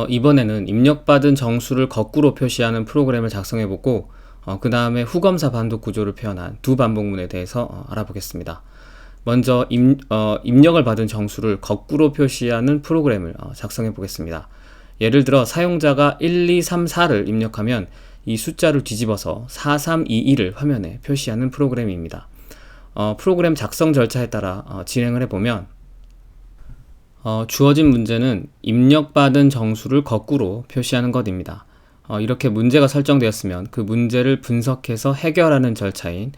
이번에는 입력받은 정수를 거꾸로 표시하는 프로그램을 작성해보고 그 다음에 후검사 반복 구조를 표현한 두 반복문에 대해서 알아보겠습니다. 먼저 입력을 받은 정수를 거꾸로 표시하는 프로그램을 작성해 보겠습니다. 예를 들어 사용자가 1, 2, 3, 4를 입력하면 이 숫자를 뒤집어서 4, 3, 2, 1을 화면에 표시하는 프로그램입니다. 프로그램 작성 절차에 따라 진행을 해보면 주어진 문제는 입력받은 정수를 거꾸로 표시하는 것입니다. 이렇게 문제가 설정되었으면 그 문제를 분석해서 해결하는 절차인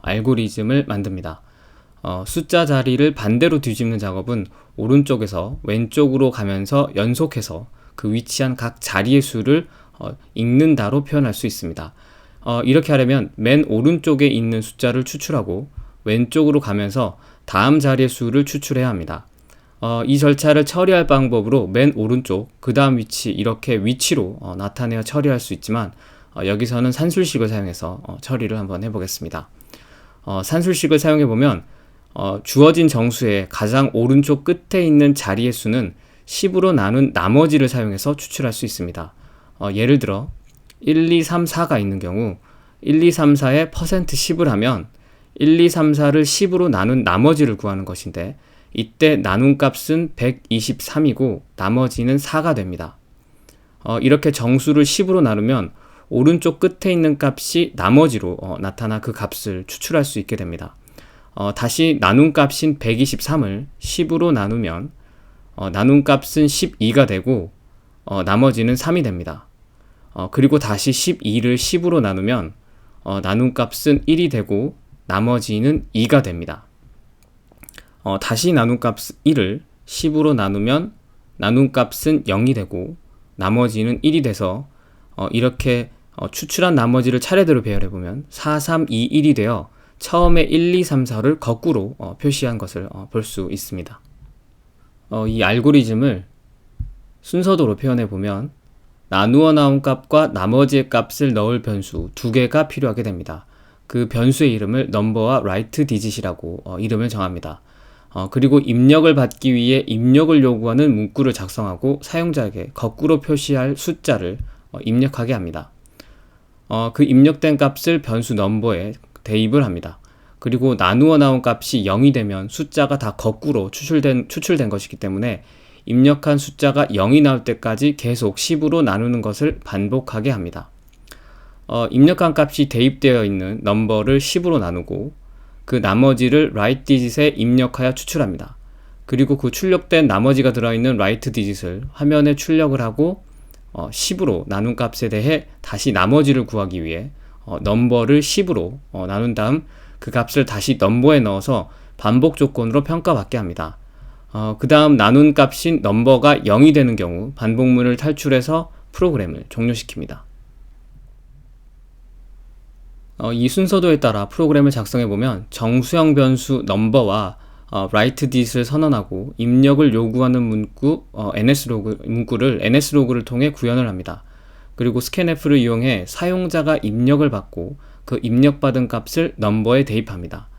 알고리즘을 만듭니다. 숫자 자리를 반대로 뒤집는 작업은 오른쪽에서 왼쪽으로 가면서 연속해서 그 위치한 각 자리의 수를 읽는다로 표현할 수 있습니다. 이렇게 하려면 맨 오른쪽에 있는 숫자를 추출하고 왼쪽으로 가면서 다음 자리의 수를 추출해야 합니다. 이 절차를 처리할 방법으로 맨 오른쪽, 그 다음 위치, 이렇게 위치로 나타내어 처리할 수 있지만 여기서는 산술식을 사용해서 처리를 한번 해보겠습니다. 산술식을 사용해보면 주어진 정수의 가장 오른쪽 끝에 있는 자리의 수는 10으로 나눈 나머지를 사용해서 추출할 수 있습니다. 예를 들어 1, 2, 3, 4가 있는 경우 1, 2, 3, 4에 %10을 하면 1, 2, 3, 4를 10으로 나눈 나머지를 구하는 것인데 이때 나눈 값은 123이고 나머지는 4가 됩니다. 이렇게 정수를 10으로 나누면 오른쪽 끝에 있는 값이 나머지로 나타나 그 값을 추출할 수 있게 됩니다. 다시 나눈 값인 123을 10으로 나누면 나눈 값은 12가 되고 나머지는 3이 됩니다. 그리고 다시 12를 10으로 나누면 나눈 값은 1이 되고 나머지는 2가 됩니다. 다시 나눈 값 1을 10으로 나누면 나눈 값은 0이 되고 나머지는 1이 돼서 이렇게 추출한 나머지를 차례대로 배열해보면 4, 3, 2, 1이 되어 처음에 1, 2, 3, 4를 거꾸로 표시한 것을 볼 수 있습니다. 이 알고리즘을 순서도로 표현해보면 나누어 나온 값과 나머지의 값을 넣을 변수 두 개가 필요하게 됩니다. 그 변수의 이름을 넘버와 라이트 디짓이라고 이름을 정합니다. 그리고 입력을 받기 위해 입력을 요구하는 문구를 작성하고 사용자에게 거꾸로 표시할 숫자를 입력하게 합니다. 그 입력된 값을 변수 넘버에 대입을 합니다. 그리고 나누어 나온 값이 0이 되면 숫자가 다 거꾸로 추출된 것이기 때문에 입력한 숫자가 0이 나올 때까지 계속 10으로 나누는 것을 반복하게 합니다. 입력한 값이 대입되어 있는 넘버를 10으로 나누고 그 나머지를 write digit에 입력하여 추출합니다. 그리고 그 출력된 나머지가 들어있는 write digit을 화면에 출력을 하고 10으로 나눈 값에 대해 다시 나머지를 구하기 위해 넘버를 10으로 나눈 다음 그 값을 다시 넘버에 넣어서 반복 조건으로 평가받게 합니다. 그 다음 나눈 값인 넘버가 0이 되는 경우 반복문을 탈출해서 프로그램을 종료시킵니다. 이 순서도에 따라 프로그램을 작성해보면 정수형 변수 넘버와 write digit을 선언하고 입력을 요구하는 문구를 nslo그를 통해 구현을 합니다. 그리고 scanf를 이용해 사용자가 입력을 받고 그 입력받은 값을 넘버에 대입합니다.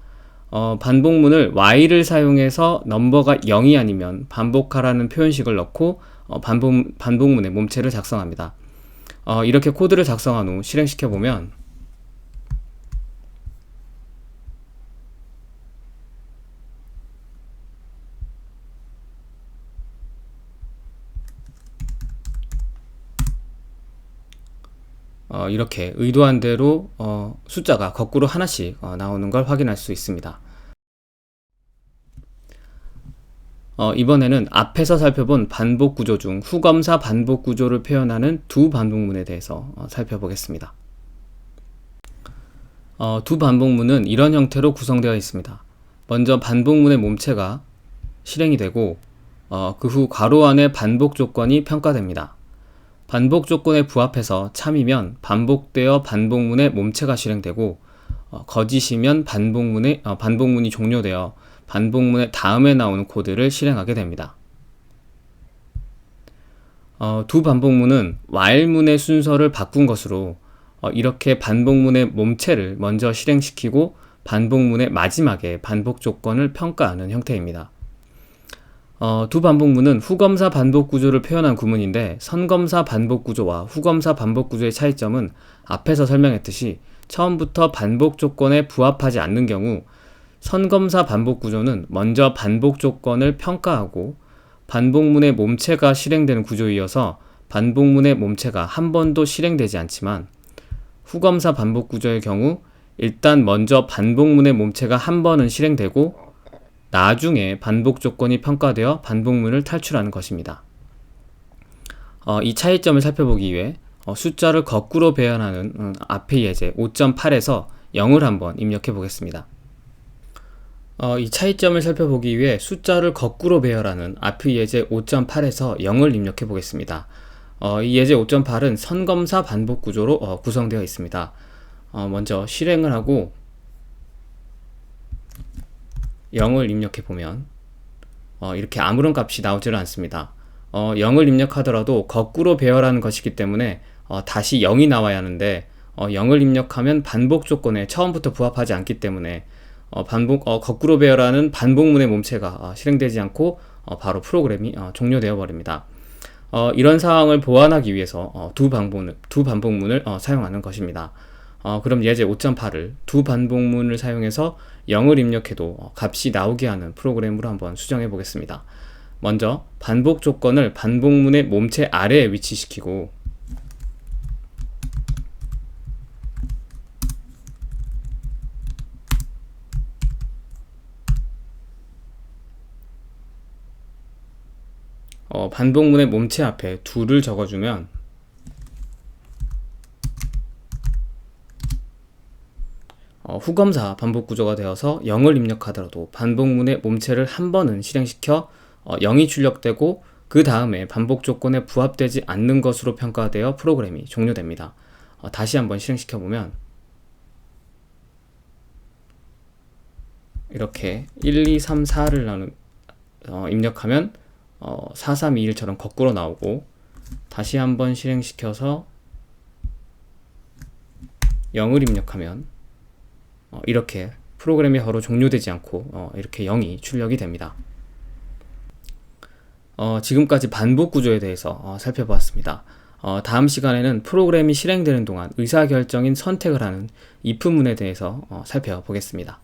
반복문을 while을 사용해서 넘버가 0이 아니면 반복하라는 표현식을 넣고 반복문의 몸체를 작성합니다. 이렇게 코드를 작성한 후 실행시켜보면 이렇게 의도한 대로 숫자가 거꾸로 하나씩 나오는 걸 확인할 수 있습니다. 이번에는 앞에서 살펴본 반복 구조 중 후검사 반복 구조를 표현하는 두 반복문에 대해서 살펴보겠습니다. 두 반복문은 이런 형태로 구성되어 있습니다. 먼저 반복문의 몸체가 실행이 되고 그 후 괄호 안에 반복 조건이 평가됩니다. 반복 조건에 부합해서 참이면 반복되어 반복문의 몸체가 실행되고 거짓이면 반복문이 종료되어 반복문의 다음에 나오는 코드를 실행하게 됩니다. 두 반복문은 while문의 순서를 바꾼 것으로 이렇게 반복문의 몸체를 먼저 실행시키고 반복문의 마지막에 반복 조건을 평가하는 형태입니다. 두 반복문은 후검사 반복 구조를 표현한 구문인데 선검사 반복 구조와 후검사 반복 구조의 차이점은 앞에서 설명했듯이 처음부터 반복 조건에 부합하지 않는 경우 선검사 반복 구조는 먼저 반복 조건을 평가하고 반복문의 몸체가 실행되는 구조이어서 반복문의 몸체가 한 번도 실행되지 않지만 후검사 반복 구조의 경우 일단 먼저 반복문의 몸체가 한 번은 실행되고 나중에 반복 조건이 평가되어 반복문을 탈출하는 것입니다. 이 차이점을 살펴보기 위해 숫자를 거꾸로 배열하는 앞의 예제 5.8에서 0을 한번 입력해 보겠습니다. 이 차이점을 살펴보기 위해 숫자를 거꾸로 배열하는 앞의 예제 5.8에서 0을 입력해 보겠습니다. 이 예제 5.8은 선검사 반복 구조로 구성되어 있습니다. 먼저 실행을 하고 0을 입력해 보면 이렇게 아무런 값이 나오지를 않습니다. 0을 입력하더라도 거꾸로 배열하는 것이기 때문에 다시 0이 나와야 하는데 0을 입력하면 반복 조건에 처음부터 부합하지 않기 때문에 거꾸로 배열하는 반복문의 몸체가 실행되지 않고 바로 프로그램이 종료되어 버립니다. 이런 상황을 보완하기 위해서 두 반복문을 사용하는 것입니다. 그럼 예제 5.8을 두 반복문을 사용해서 0을 입력해도 값이 나오게 하는 프로그램으로 한번 수정해 보겠습니다. 먼저 반복 조건을 반복문의 몸체 아래에 위치시키고 반복문의 몸체 앞에 2를 적어주면 후검사 반복 구조가 되어서 0을 입력하더라도 반복문의 몸체를 한 번은 실행시켜 0이 출력되고 그 다음에 반복 조건에 부합되지 않는 것으로 평가되어 프로그램이 종료됩니다. 다시 한번 실행시켜 보면 이렇게 1, 2, 3, 4를 입력하면 4, 3, 2, 1처럼 거꾸로 나오고 다시 한번 실행시켜서 0을 입력하면 이렇게 프로그램이 바로 종료되지 않고 이렇게 0이 출력이 됩니다. 지금까지 반복 구조에 대해서 살펴보았습니다. 다음 시간에는 프로그램이 실행되는 동안 의사결정인 선택을 하는 if문에 대해서 살펴보겠습니다.